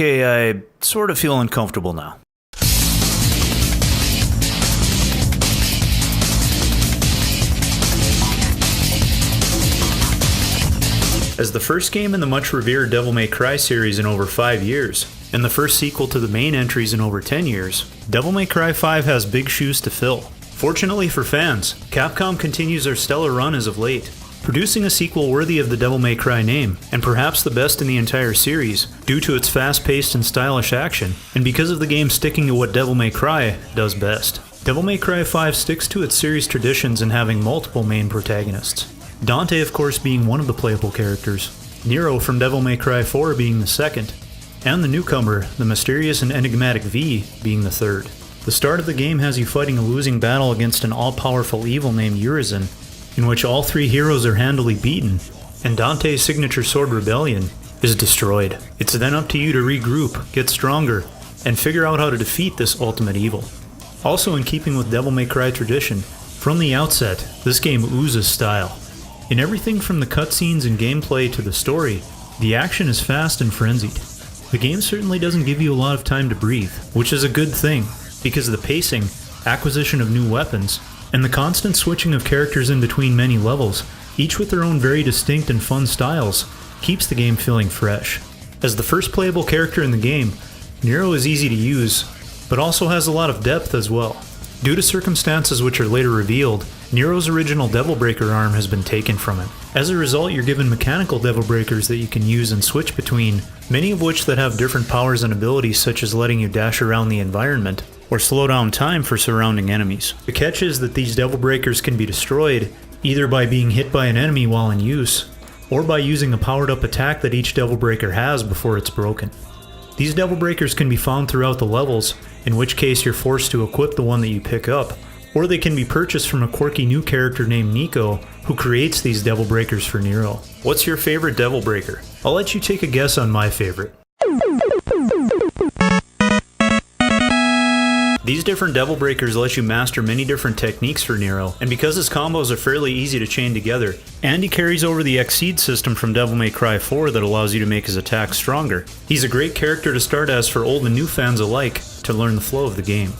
Okay, I sort of feel uncomfortable now. As the first game in the much revered Devil May Cry series in over 5 years, and the first sequel to the main entries in over 10 years, Devil May Cry 5 has big shoes to fill. Fortunately for fans, Capcom continues their stellar run as of late, producing a sequel worthy of the Devil May Cry name, and perhaps the best in the entire series, due to its fast-paced and stylish action, and because of the game sticking to what Devil May Cry does best. Devil May Cry 5 sticks to its series traditions in having multiple main protagonists. Dante, of course, being one of the playable characters, Nero from Devil May Cry 4 being the second, and the newcomer, the mysterious and enigmatic V, being the third. The start of the game has you fighting a losing battle against an all-powerful evil named Urizen, in which all three heroes are handily beaten, and Dante's signature sword Rebellion is destroyed. It's then up to you to regroup, get stronger, and figure out how to defeat this ultimate evil. Also in keeping with Devil May Cry tradition, from the outset, this game oozes style. In everything from the cutscenes and gameplay to the story, the action is fast and frenzied. The game certainly doesn't give you a lot of time to breathe, which is a good thing, because the pacing, acquisition of new weapons, and the constant switching of characters in between many levels, each with their own very distinct and fun styles, keeps the game feeling fresh. As the first playable character in the game, Nero is easy to use, but also has a lot of depth as well. Due to circumstances which are later revealed, Nero's original Devil Breaker arm has been taken from him. As a result, you're given mechanical Devil Breakers that you can use and switch between, many of which that have different powers and abilities such as letting you dash around the environment, or slow down time for surrounding enemies. The catch is that these Devil Breakers can be destroyed either by being hit by an enemy while in use, or by using a powered up attack that each Devil Breaker has before it's broken. These Devil Breakers can be found throughout the levels, in which case you're forced to equip the one that you pick up, or they can be purchased from a quirky new character named Nico, who creates these Devil Breakers for Nero. What's your favorite Devil Breaker? I'll let you take a guess on my favorite. These different Devil Breakers let you master many different techniques for Nero, and because his combos are fairly easy to chain together, and he carries over the Exceed system from Devil May Cry 4 that allows you to make his attacks stronger, he's a great character to start as for old and new fans alike to learn the flow of the game.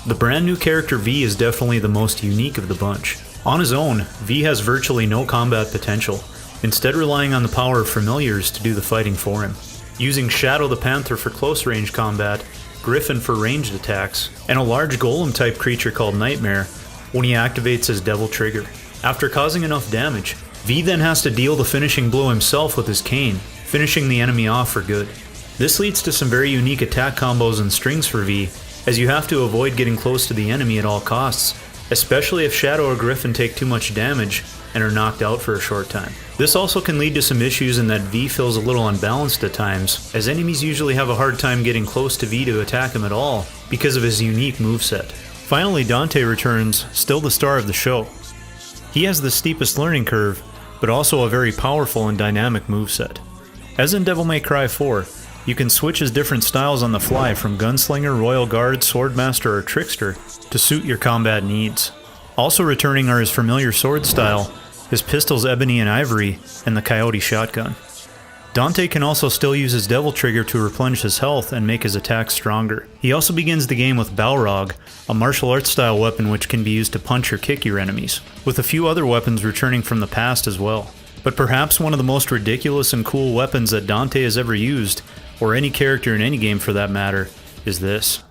The brand new character V is definitely the most unique of the bunch. On his own, V has virtually no combat potential, instead relying on the power of familiars to do the fighting for him. Using Shadow the Panther for close range combat, Griffin for ranged attacks, and a large golem type creature called Nightmare when he activates his Devil Trigger. After causing enough damage, V then has to deal the finishing blow himself with his cane, finishing the enemy off for good. This leads to some very unique attack combos and strings for V, as you have to avoid getting close to the enemy at all costs, especially if Shadow or Griffin take too much damage and are knocked out for a short time. This also can lead to some issues in that V feels a little unbalanced at times, as enemies usually have a hard time getting close to V to attack him at all because of his unique moveset. Finally, Dante returns, still the star of the show. He has the steepest learning curve, but also a very powerful and dynamic moveset. As in Devil May Cry 4, you can switch his different styles on the fly from Gunslinger, Royal Guard, Swordmaster, or Trickster to suit your combat needs. Also returning are his familiar sword style, his pistols Ebony and Ivory, and the Coyote shotgun. Dante can also still use his Devil Trigger to replenish his health and make his attacks stronger. He also begins the game with Balrog, a martial arts style weapon which can be used to punch or kick your enemies, with a few other weapons returning from the past as well. But perhaps one of the most ridiculous and cool weapons that Dante has ever used, or any character in any game for that matter, is this.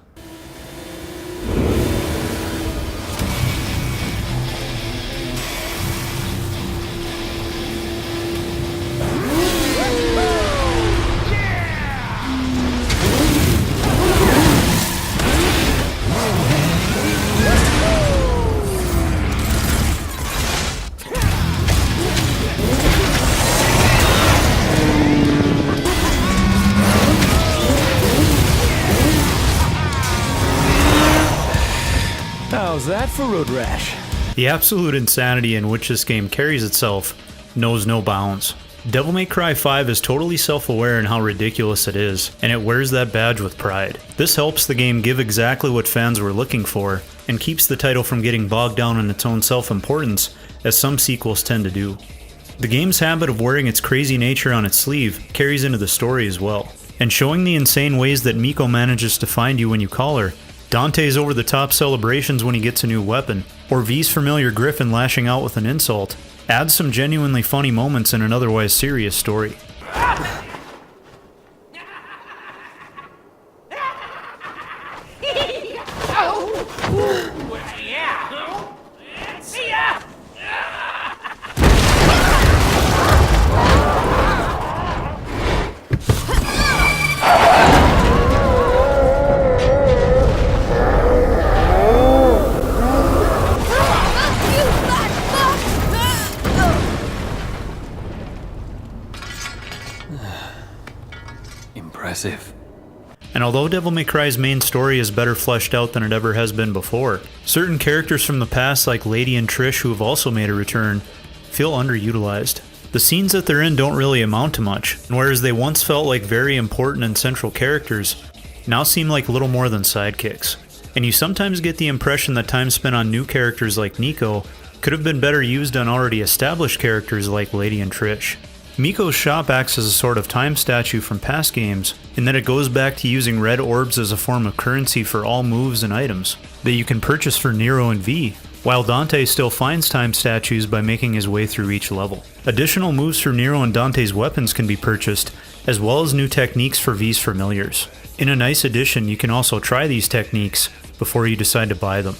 How's that for road rash? The absolute insanity in which this game carries itself knows no bounds. Devil May Cry 5 is totally self-aware in how ridiculous it is, and it wears that badge with pride. This helps the game give exactly what fans were looking for, and keeps the title from getting bogged down in its own self-importance, as some sequels tend to do. The game's habit of wearing its crazy nature on its sleeve carries into the story as well. and showing the insane ways that Miko manages to find you when you call her, Dante's over-the-top celebrations when he gets a new weapon, or V's familiar Griffin lashing out with an insult, adds some genuinely funny moments in an otherwise serious story. Impressive. And although Devil May Cry's main story is better fleshed out than it ever has been before, certain characters from the past like Lady and Trish, who have also made a return, feel underutilized. The scenes that they're in don't really amount to much, and whereas they once felt like very important and central characters, now seem like little more than sidekicks. And you sometimes get the impression that time spent on new characters like Nico could have been better used on already established characters like Lady and Trish. Miko's shop acts as a sort of time statue from past games, in that it goes back to using red orbs as a form of currency for all moves and items that you can purchase for Nero and V, while Dante still finds time statues by making his way through each level. Additional moves for Nero and Dante's weapons can be purchased, as well as new techniques for V's familiars. In a nice addition, you can also try these techniques before you decide to buy them.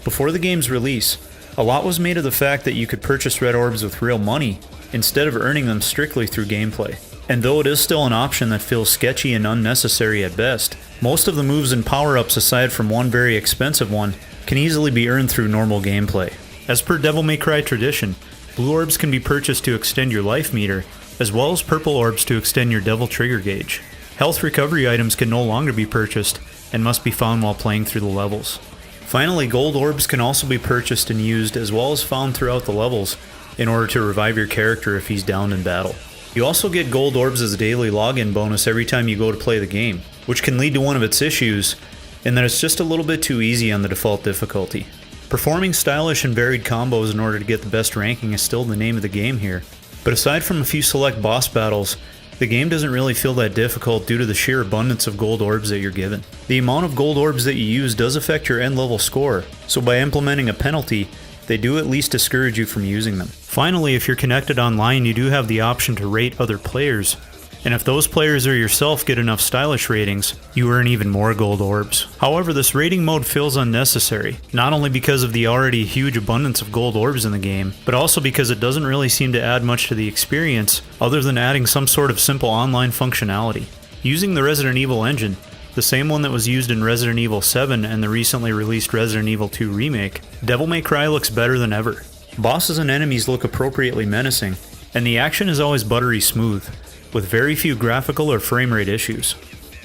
Before the game's release, a lot was made of the fact that you could purchase red orbs with real money, instead of earning them strictly through gameplay. And though it is still an option that feels sketchy and unnecessary at best, most of the moves and power-ups aside from one very expensive one can easily be earned through normal gameplay. As per Devil May Cry tradition, blue orbs can be purchased to extend your life meter, as well as purple orbs to extend your devil trigger gauge. Health recovery items can no longer be purchased and must be found while playing through the levels. Finally, gold orbs can also be purchased and used as well as found throughout the levels in order to revive your character if he's downed in battle. You also get gold orbs as a daily login bonus every time you go to play the game, which can lead to one of its issues, in that it's just a little bit too easy on the default difficulty. Performing stylish and varied combos in order to get the best ranking is still the name of the game here, but aside from a few select boss battles, the game doesn't really feel that difficult due to the sheer abundance of gold orbs that you're given. The amount of gold orbs that you use does affect your end level score, so by implementing a penalty, they do at least discourage you from using them. Finally, if you're connected online, you do have the option to rate other players, and if those players or yourself get enough stylish ratings, you earn even more gold orbs. However, this rating mode feels unnecessary, not only because of the already huge abundance of gold orbs in the game, but also because it doesn't really seem to add much to the experience other than adding some sort of simple online functionality. Using the Resident Evil engine, the same one that was used in Resident Evil 7 and the recently released Resident Evil 2 remake, Devil May Cry looks better than ever. Bosses and enemies look appropriately menacing, and the action is always buttery smooth, with very few graphical or frame rate issues.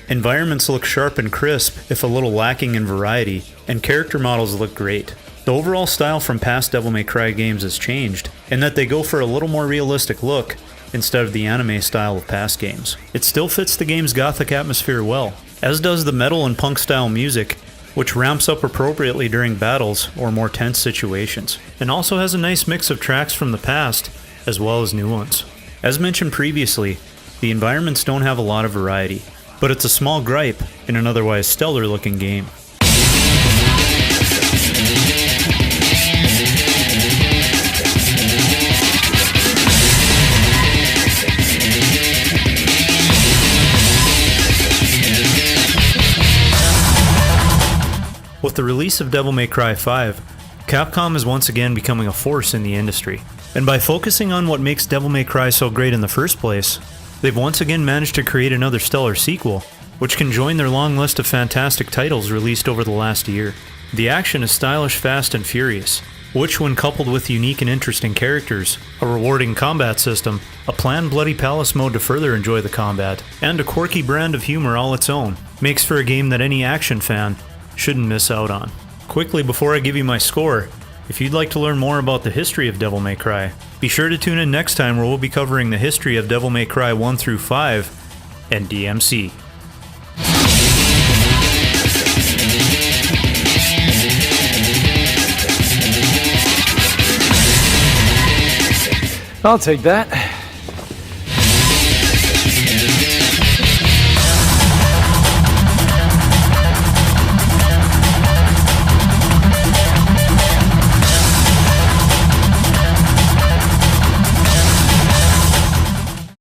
Environments look sharp and crisp, if a little lacking in variety, and character models look great. The overall style from past Devil May Cry games has changed, in that they go for a little more realistic look, instead of the anime style of past games. It still fits the game's gothic atmosphere well, as does the metal and punk style music, which ramps up appropriately during battles or more tense situations, and also has a nice mix of tracks from the past, as well as new ones. As mentioned previously, the environments don't have a lot of variety, but it's a small gripe in an otherwise stellar looking game. With the release of Devil May Cry 5, Capcom is once again becoming a force in the industry. And by focusing on what makes Devil May Cry so great in the first place, they've once again managed to create another stellar sequel, which can join their long list of fantastic titles released over the last year. The action is stylish, fast, and furious, which when coupled with unique and interesting characters, a rewarding combat system, a planned Bloody Palace mode to further enjoy the combat, and a quirky brand of humor all its own, makes for a game that any action fan shouldn't miss out on. Quickly before I give you my score, if you'd like to learn more about the history of Devil May Cry, be sure to tune in next time where we'll be covering the history of Devil May Cry 1 through 5 and DMC. I'll take that.